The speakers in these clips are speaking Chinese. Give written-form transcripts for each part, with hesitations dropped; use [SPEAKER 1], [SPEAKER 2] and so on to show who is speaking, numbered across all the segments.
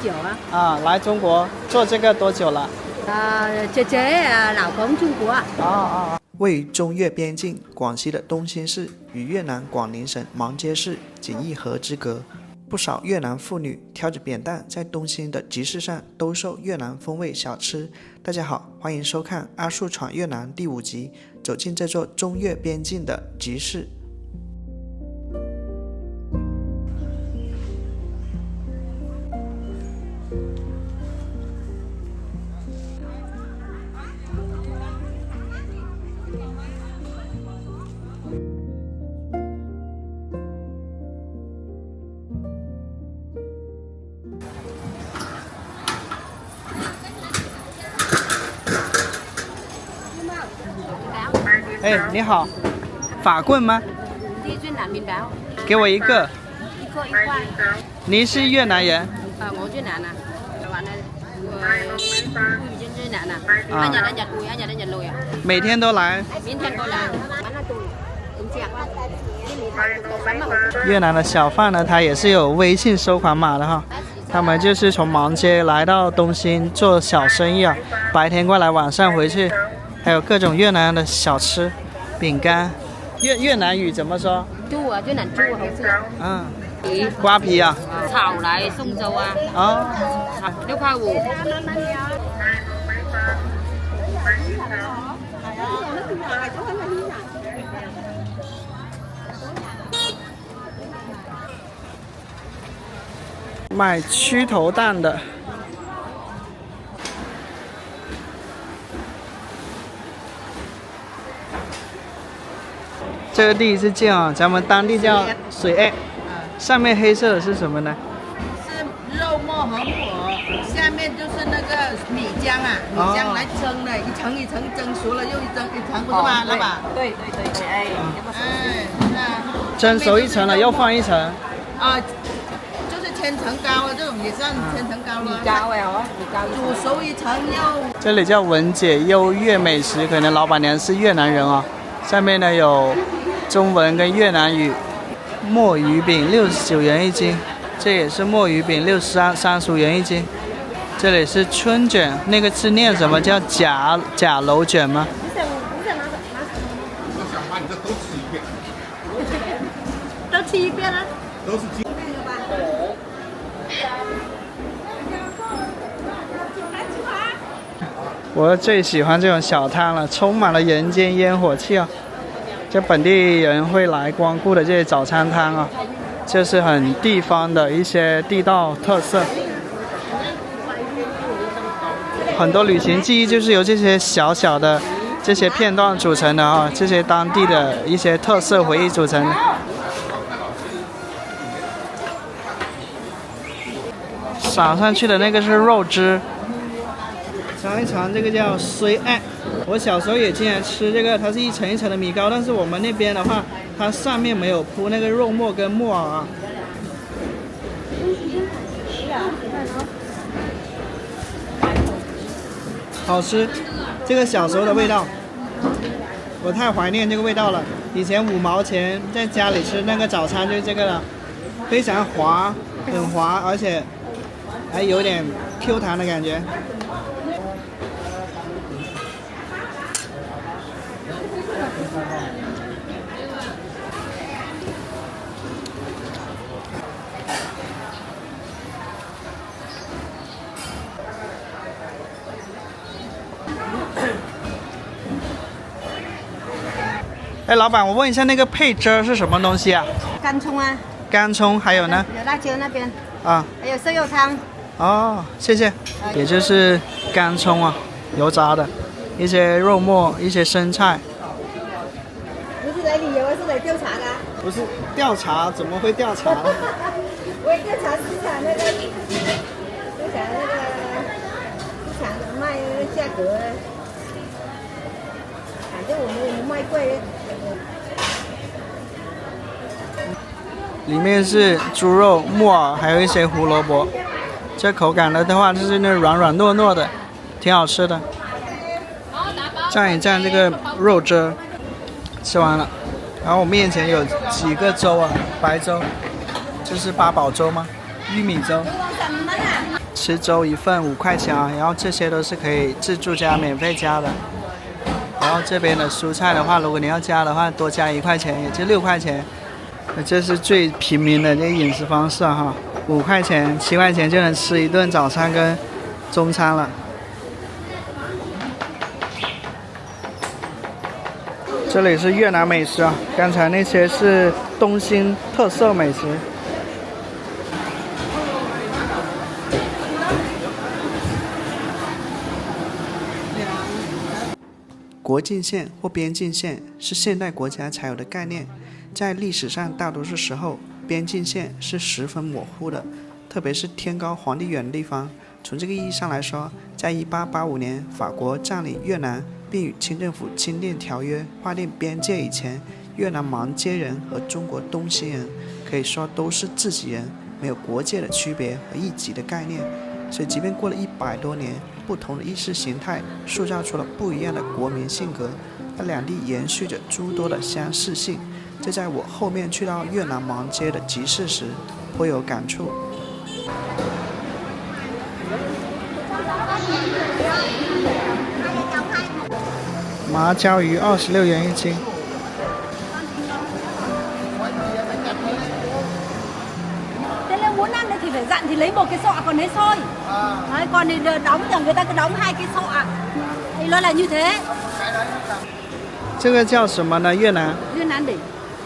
[SPEAKER 1] 久啊。
[SPEAKER 2] 啊，来中国做这个多久了？
[SPEAKER 1] 姐姐老公中国。
[SPEAKER 3] 位于中越边境，广西的东兴市与越南广宁省芒街市仅一河之隔。不少越南妇女挑着扁担，在东兴的集市上兜售越南风味小吃。大家好，欢迎收看《阿树闯越南》第5集，走进这座中越边境的集市。
[SPEAKER 2] 哎，你好，法棍吗？
[SPEAKER 1] 低菌南面包，
[SPEAKER 2] 给我一个。
[SPEAKER 1] 一个1块。
[SPEAKER 2] 您是越南人？
[SPEAKER 1] 我越南話咧，已經越南一日一日攰，一日一日累啊。
[SPEAKER 2] 每天都来？
[SPEAKER 1] 明天過嚟，揾下攰，點知啊？
[SPEAKER 2] 越南的小贩呢，他也是有微信收款码的哈。他们就是从芒街来到东兴做小生意啊，白天过来，晚上回去，还有各种越南的小吃、饼干。越南语怎么说？
[SPEAKER 1] 豬啊，越南豬啊，好食。
[SPEAKER 2] 嗯，瓜皮啊。
[SPEAKER 1] 炒嚟鬆酒啊。
[SPEAKER 2] 哦。
[SPEAKER 1] 6塊5。
[SPEAKER 2] 卖蛆头蛋的。这个第一次见啊，咱们当地叫水艾，上面黑色的是什么呢？
[SPEAKER 4] 是肉末和果，下面就是那个米浆啊，米浆来蒸的，一层一层蒸熟了又一层一层，不是吗，老板？
[SPEAKER 1] 對，哎，
[SPEAKER 2] 蒸熟一层了又放一层。
[SPEAKER 4] 啊，就是千层糕了，这种也算千层糕了。
[SPEAKER 1] 米糕哎哦，米糕
[SPEAKER 4] 煮熟一层又。
[SPEAKER 2] 这里叫文姐优越美食，可能老板娘是越南人啊。上面呢有中文跟越南语。墨鱼饼69元一斤，这也是墨鱼饼35元一斤。这里是春卷，那个是念什么？叫甲楼卷吗？
[SPEAKER 5] 我想把你这都吃一遍。
[SPEAKER 1] 都吃一遍了。
[SPEAKER 5] 都是鸡。
[SPEAKER 2] 我最喜欢这种小摊了，充满了人间烟火气啊！这本地人会来光顾的这些早餐摊啊，就是很地方的一些地道特色。很多旅行记忆就是由这些小小的这些片段组成的啊，这些当地的一些特色回忆组成的。撒上去的那个是肉汁。尝一尝这个叫水艾，我小时候也经常吃这个，它是一层一层的米糕，但是我们那边的话，它上面没有铺那个肉末跟木耳啊。好吃，这个小时候的味道，我太怀念这个味道了。以前5毛钱在家里吃那个早餐就是这个了，非常滑，很滑，而且还有点 Q 弹的感觉。哎，老板，我问一下，那个配汁儿是什么东西啊？
[SPEAKER 1] 干葱啊。
[SPEAKER 2] 干葱，还有呢？
[SPEAKER 1] 有辣椒那边。
[SPEAKER 2] 啊。
[SPEAKER 1] 还有瘦肉汤。
[SPEAKER 2] 哦，谢谢。也就是干葱啊，油炸的，一些肉末，一些生菜。
[SPEAKER 1] 不是来旅游，是来调查的。
[SPEAKER 2] 不是调查，怎么会调查？
[SPEAKER 1] 我也调查市场那个，调查那个市场的卖价格，反正我们卖贵。
[SPEAKER 2] 里面是猪肉、木耳，还有一些胡萝卜。这口感的话，就是那软软糯糯的，挺好吃的。蘸一蘸这个肉汁，吃完了。然后我面前有几个粥啊，白粥，这是八宝粥吗？玉米粥。吃粥一份5块钱啊，然后这些都是可以自助加免费加的。然后这边的蔬菜的话，如果你要加的话，多加1块钱，也就6块钱。这是最平民的这个饮食方式哈，5块钱、7块钱就能吃一顿早餐跟中餐了。这里是越南美食啊，刚才那些是东兴特色美食。
[SPEAKER 3] 国境线或边境线是现代国家才有的概念，在历史上大多数时候，边境线是十分模糊的，特别是天高皇帝远的地方。从这个意义上来说，在1885年法国占领越南并与清政府签订条约划定边界以前，越南芒街人和中国东兴人可以说都是自己人，没有国界的区别和异己的概念。所以即便过了100多年，不同的意识形态塑造出了不一样的国民性格，但两地延续着诸多的相似性，这在我后面去到越南芒街的集市时颇有感触。
[SPEAKER 2] 麻椒鱼26元1斤。
[SPEAKER 6] Muốn ăn thì phải dặn thì lấy một cái sọ còn lấy xôi. Đấy, còn thì đóng thì người ta cứ đóng 2 cái sọ. Thì nó là như thế.
[SPEAKER 2] 这个叫什么呢？越南
[SPEAKER 6] 饼。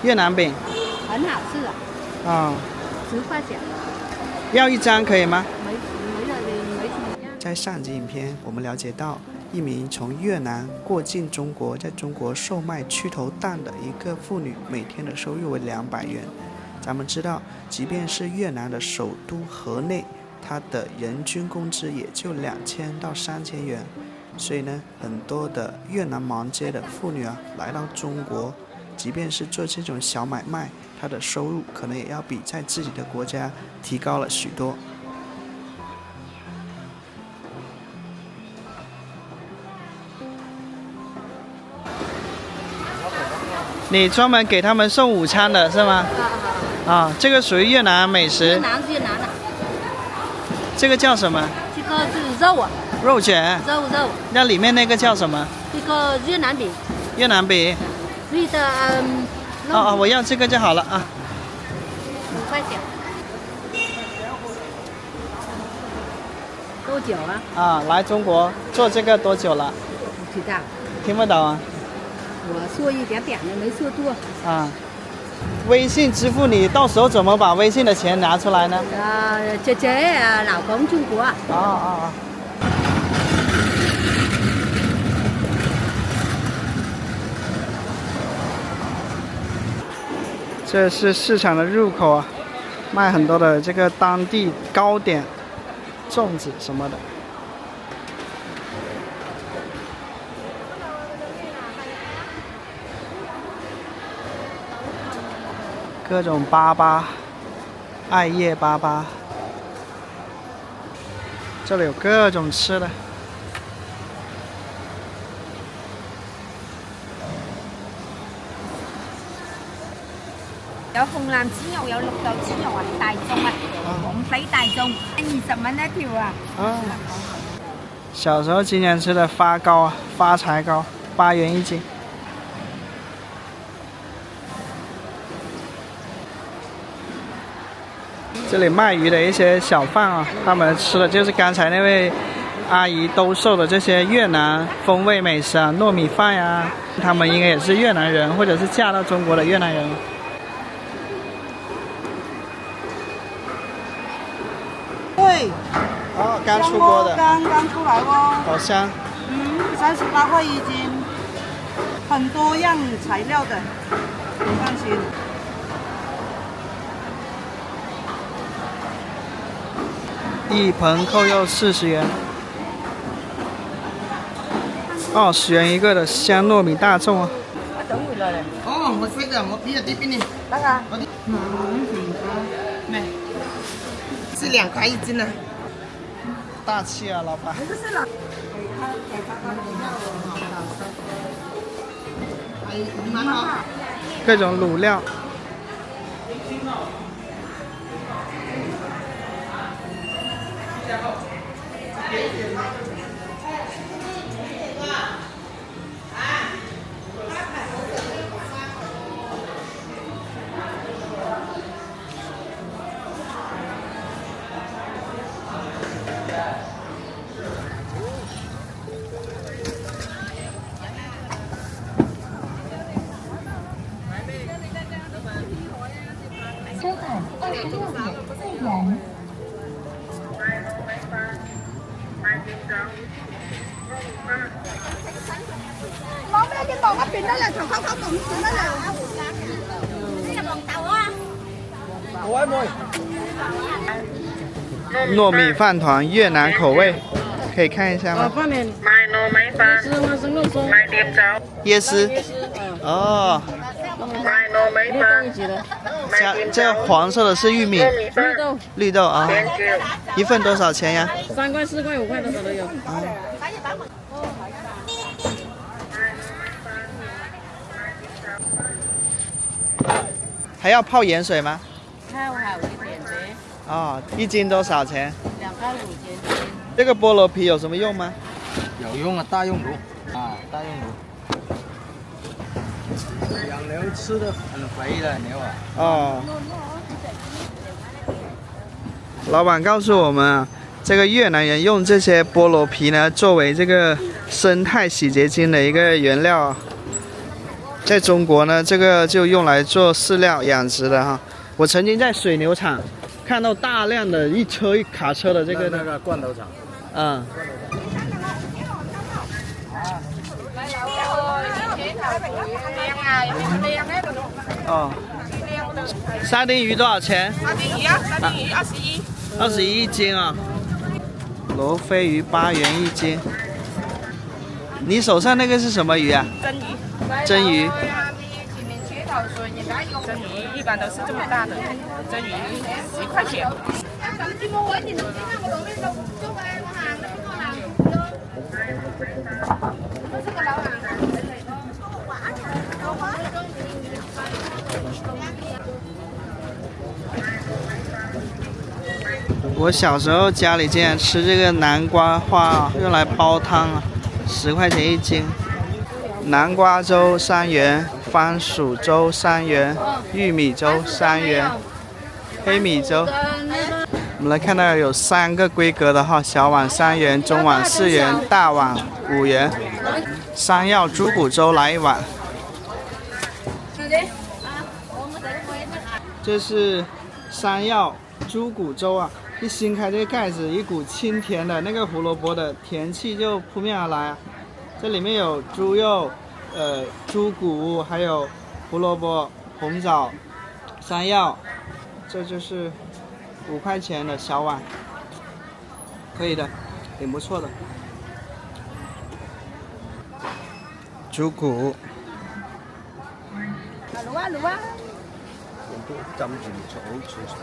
[SPEAKER 2] 越南饼。
[SPEAKER 6] 很好吃啊。
[SPEAKER 2] 啊。
[SPEAKER 6] 10块钱。
[SPEAKER 2] 要1张可以吗？
[SPEAKER 3] 在上集影片，我们了解到，一名从越南过境中国，在中国售卖区头蛋的一个妇女，每天的收入为200元。咱们知道，即便是越南的首都河内，它的人均工资也就2000到3000元。所以呢，很多的越南芒街的妇女啊，来到中国，即便是做这种小买卖，她的收入可能也要比在自己的国家提高了许多。
[SPEAKER 2] 你专门给他们送午餐的是吗？啊，这个属于越南美食。
[SPEAKER 6] 越南的。
[SPEAKER 2] 这个叫什么？
[SPEAKER 6] 这个是肉啊。
[SPEAKER 2] 肉卷。
[SPEAKER 6] 肉。
[SPEAKER 2] 那里面那个叫什么？
[SPEAKER 6] 这个越南饼。
[SPEAKER 2] 越南饼。
[SPEAKER 6] 绿的
[SPEAKER 2] 哦，我要这个就好了啊。
[SPEAKER 6] 5块钱。多久啊？
[SPEAKER 2] 啊，来中国做这个多久了？
[SPEAKER 6] 不知道。
[SPEAKER 2] 听不懂啊？
[SPEAKER 6] 我说一点点的，没说多。
[SPEAKER 2] 啊，微信支付你到时候怎么把微信的钱拿出来呢？
[SPEAKER 6] 姐姐老公中国。
[SPEAKER 2] 这是市场的入口啊，卖很多的这个当地糕点、粽子什么的。各种粑，艾叶粑，这里有各种吃的。
[SPEAKER 6] 有紅藍豬肉，有綠豆豬肉啊，大眾啊，廣西大眾，20蚊一條啊。
[SPEAKER 2] 小时候经常吃的发糕啊，发财糕，8元1斤。这里卖鱼的一些小贩啊，他们吃的就是刚才那位阿姨兜售的这些越南风味美食啊，糯米饭呀，他们应该也是越南人，或者是嫁到中国的越南人。
[SPEAKER 7] 对，
[SPEAKER 2] 哦，刚出锅的，
[SPEAKER 7] 刚出来哦。
[SPEAKER 2] 好香。
[SPEAKER 7] 38块1斤，很多样材料的，你放心。
[SPEAKER 2] 一盆扣肉40元。哦，10元一个的香糯米大粽啊。
[SPEAKER 4] 哦，我这个你的给你。
[SPEAKER 7] 那个。
[SPEAKER 4] 没。是2块1斤呢。
[SPEAKER 2] 大气啊，老板。各种卤料。
[SPEAKER 8] 车款26点4元。
[SPEAKER 6] Món mấy cái bột ở bên đó là không bột trên đó là. Đây là bột tàu á.
[SPEAKER 2] 糯米饭团越南口味，可以看一下吗？
[SPEAKER 7] 外面是花生肉松，
[SPEAKER 2] 椰丝。哦，
[SPEAKER 7] 一起的，
[SPEAKER 2] 这个黄色的是玉米，
[SPEAKER 7] 绿豆
[SPEAKER 2] 绿豆啊。一份多少钱呀？
[SPEAKER 7] 3块、4块、5块多少都有。
[SPEAKER 2] 还要泡盐水吗？
[SPEAKER 7] 泡好一点呗
[SPEAKER 2] 哦，一斤多少钱？
[SPEAKER 7] ，2块5斤。
[SPEAKER 2] 这个菠萝皮有什么用吗？
[SPEAKER 9] 有用啊，大用途啊，大用途。养牛吃的很肥的牛啊。
[SPEAKER 2] 哦。老板告诉我们啊，这个越南人用这些菠萝皮呢，作为这个生态洗洁精的一个原料。在中国呢，这个就用来做饲料养殖的哈。我曾经在水牛场看到大量的一车一卡车的这个
[SPEAKER 9] 那个罐头厂。
[SPEAKER 2] 嗯。哦。沙丁鱼多少钱？
[SPEAKER 4] 沙丁鱼啊，沙丁鱼21。
[SPEAKER 2] 21一斤啊。罗非鱼8元一斤。你手上那个是什么鱼啊？
[SPEAKER 4] 蒸鱼。
[SPEAKER 2] 蒸鱼。
[SPEAKER 4] 蒸鱼一般都是这么大的，蒸鱼10块钱。
[SPEAKER 2] 我小时候家里经常吃这个南瓜花，用来煲汤啊，10块钱一斤。南瓜粥3元，番薯粥3元，玉米粥3元，黑米粥。我们来看到有3个规格的哈，小碗3元，中碗4元，大碗5元。山药猪骨粥来一碗。这是山药猪骨粥啊，一掀开这个盖子，一股清甜的那个胡萝卜的甜气就扑面而来啊。这里面有猪肉、猪骨，还有胡萝卜、红枣、山药，这就是5块钱的小碗，可以的，挺不错的。猪骨。
[SPEAKER 9] 浸住草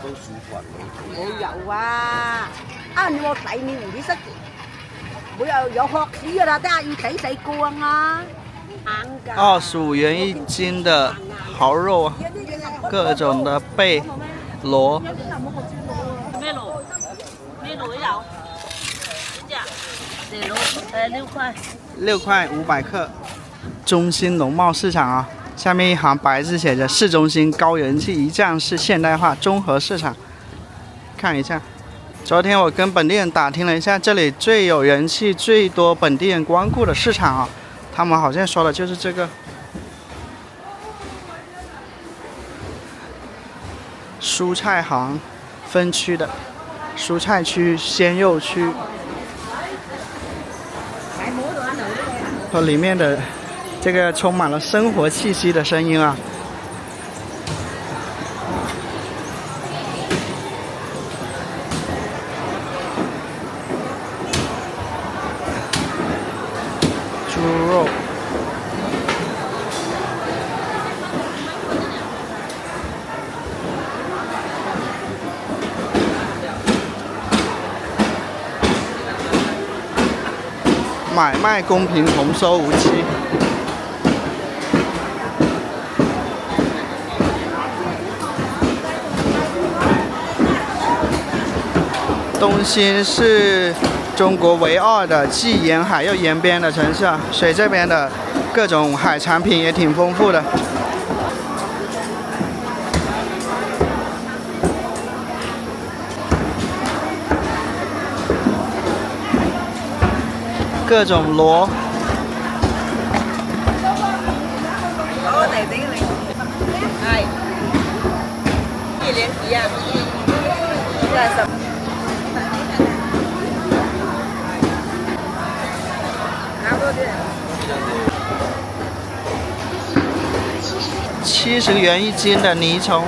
[SPEAKER 9] 都鼠群
[SPEAKER 6] 冇有啊！啊，你我睇你唔記得，冇有殼屎噶啦，都係要睇死光啊！硬㗎。
[SPEAKER 2] 25元一斤的蚝肉啊，各种的贝、螺。
[SPEAKER 7] 咩螺？咩螺都有。这螺6块。
[SPEAKER 2] 6块500克。中心农贸市场啊，下面一行白字写着“市中心高人气一站式现代化综合市场”。看一下，昨天我跟本地人打听了一下，这里最有人气、最多本地人光顾的市场啊，他们好像说的就是这个。蔬菜行分区的，蔬菜区、鲜肉区。和里面的这个充满了生活气息的声音啊！猪肉，买卖公平，红收无期。东兴是中国唯二的既沿海又沿边的城市啊，所以这边的各种海产品也挺丰富的。各种螺。
[SPEAKER 1] 哎，一连一样，这什么？
[SPEAKER 2] 70元1斤的泥虫。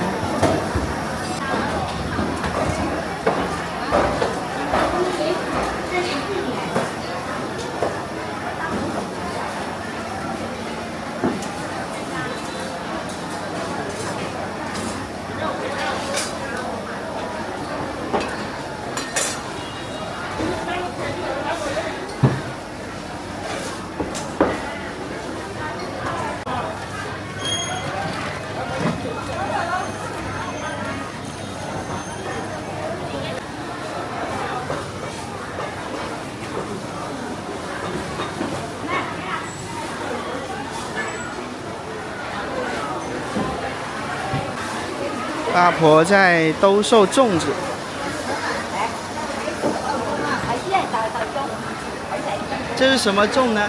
[SPEAKER 2] 大婆在兜售粽子。这是什么粽呢？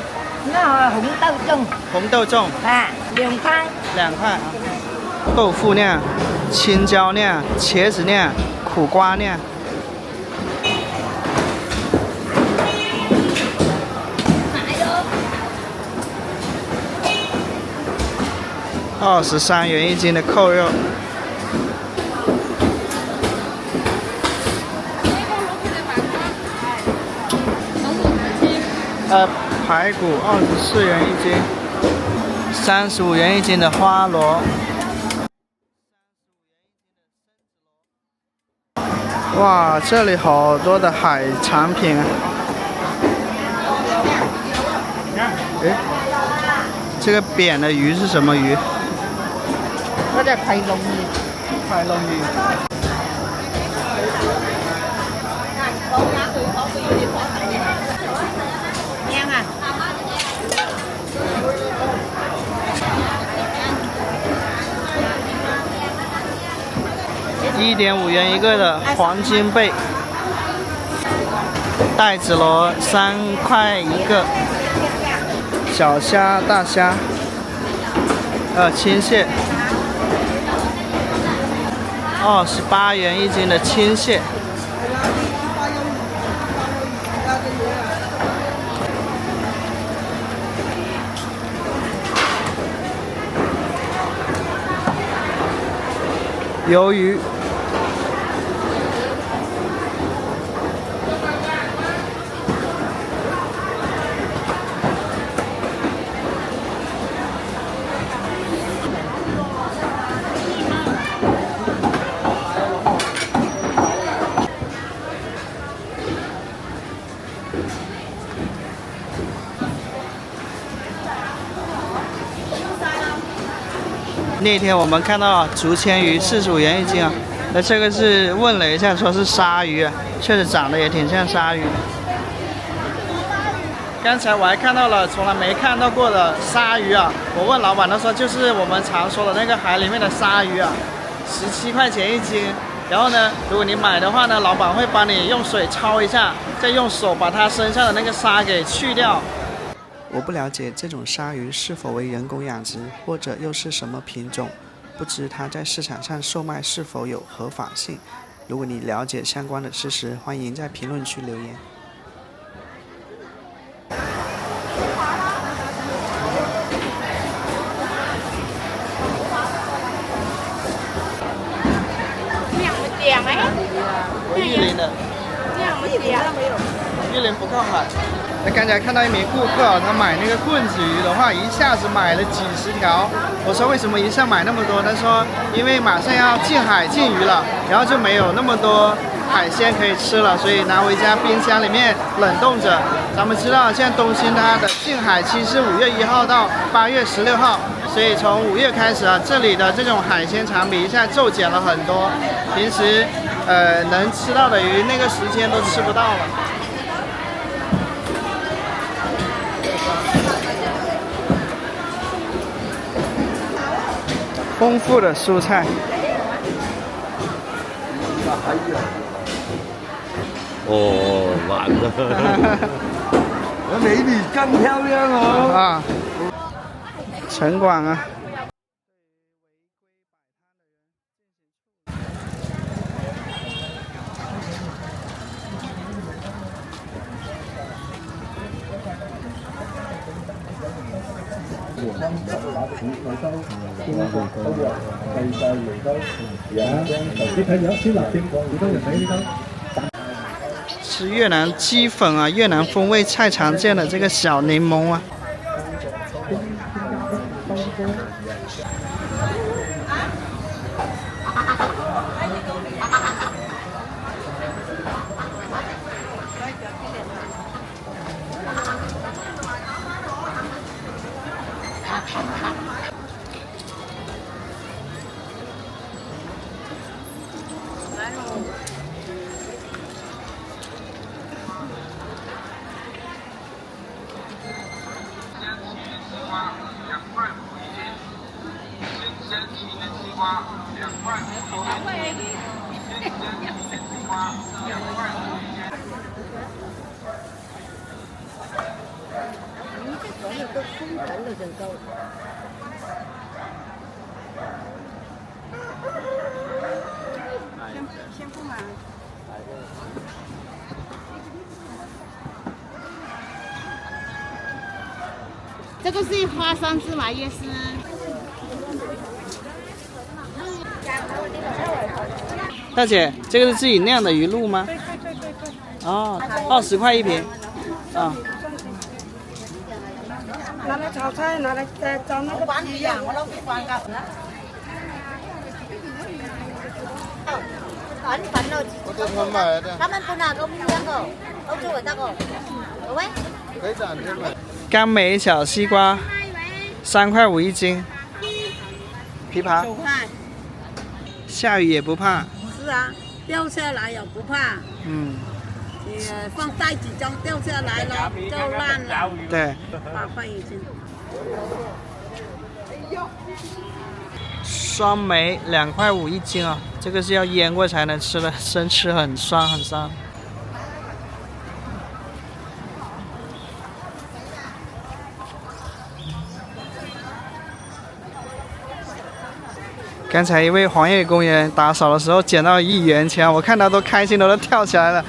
[SPEAKER 1] 那红豆粽。
[SPEAKER 2] 红豆粽。
[SPEAKER 1] 啊，2块。
[SPEAKER 2] 2块啊。豆腐酿、青椒酿、茄子酿、苦瓜酿。23元1斤的扣肉。 排骨24元1斤，35元1斤的花螺。哇，这里好多的海产品啊！哎，这个扁的鱼是什么鱼？
[SPEAKER 1] 嗰隻葵龍魚。
[SPEAKER 2] 葵龍魚。 1.5元一个的黄金贝，带子螺3块一个，小虾、大虾，青蟹，28元1斤的青蟹。 鱿鱼，那天我们看到竹签鱼45元1斤啊，那这个是问了一下，说是鲨鱼，确实长得也挺像鲨鱼。刚才我还看到了从来没看到过的鲨鱼啊，我问老板，他说就是我们常说的那个海里面的鲨鱼啊，17块钱1斤。然后呢，如果你买的话呢，老板会帮你用水焯一下，再用手把它身上的那个沙给去掉。
[SPEAKER 3] 我不了解这种鲨鱼是否为人工养殖，或者又是什么品种，不知它在市场上售卖是否有合法性。如果你了解相关的事实，欢迎在评论区留言。我玉林的。玉林不靠海。 那刚才看到一名顾客，他买那个棍子鱼的话，一下子买了几10条。我说为什么一下买那么多？他说因为马上要禁海禁渔了，然后就没有那么多海鲜可以吃了，所以拿回家冰箱里面冷冻着。咱们知道，现在东兴它的禁海期是5月1号到8月16号，所以从5月开始啊，这里的这种海鲜产品一下骤减了很多。平时
[SPEAKER 2] 能吃到的鱼那个时间都吃不到了。丰富的蔬菜。
[SPEAKER 9] 哦，完了。美女更漂亮哦！
[SPEAKER 2] 啊，城管啊。是越南鸡粉啊，越南风味菜常见的这个小柠檬啊。
[SPEAKER 7] 先不买。
[SPEAKER 1] 这个是花生芝麻椰丝。
[SPEAKER 2] 大姐，这个是自己酿的鱼露吗？哦，20块一瓶。啊。
[SPEAKER 7] 拿来炒菜，拿来找那个鸡呀。
[SPEAKER 6] 他们不拿个木样个，都作为那个，有喂？
[SPEAKER 2] 甘梅小西瓜，3块5一斤。枇杷
[SPEAKER 6] 9块。
[SPEAKER 2] 下雨也不怕。
[SPEAKER 6] 是啊，掉下来也不怕。
[SPEAKER 2] 嗯。
[SPEAKER 6] 你放袋子中掉下来了就烂了。
[SPEAKER 2] 对。
[SPEAKER 6] 8块一斤。
[SPEAKER 2] 酸梅2块5一斤啊，这个是要腌过才能吃的，生吃很酸很酸。刚才一位黄叶公园打扫的时候捡到1元钱，我看到都开心的都跳起来了。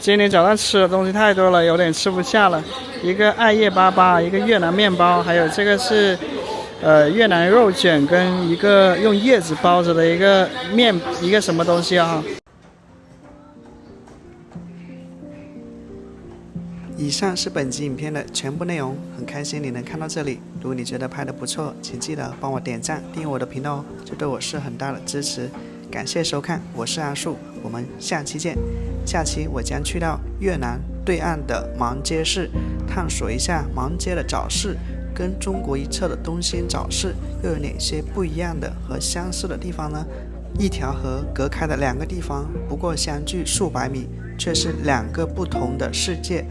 [SPEAKER 2] 今天早上吃的东西太多了，有点吃不下了。一个艾叶粑，一个越南面包，还有这个是越南肉卷跟一个用叶子包着的一个什么东西啊。
[SPEAKER 3] 以上是本集影片的全部内容，很开心你能看到这里。如果你觉得拍得不错，请记得帮我点赞、订阅我的频道哦，这对我是很大的支持。感谢收看，我是阿树，我们下期见。下期我将去到越南对岸的芒街市，探索一下芒街的早市跟中国一侧的东兴早市又有哪些不一样的和相似的地方呢？一条河隔开的2个地方，不过相距数百米，却是2个不同的世界。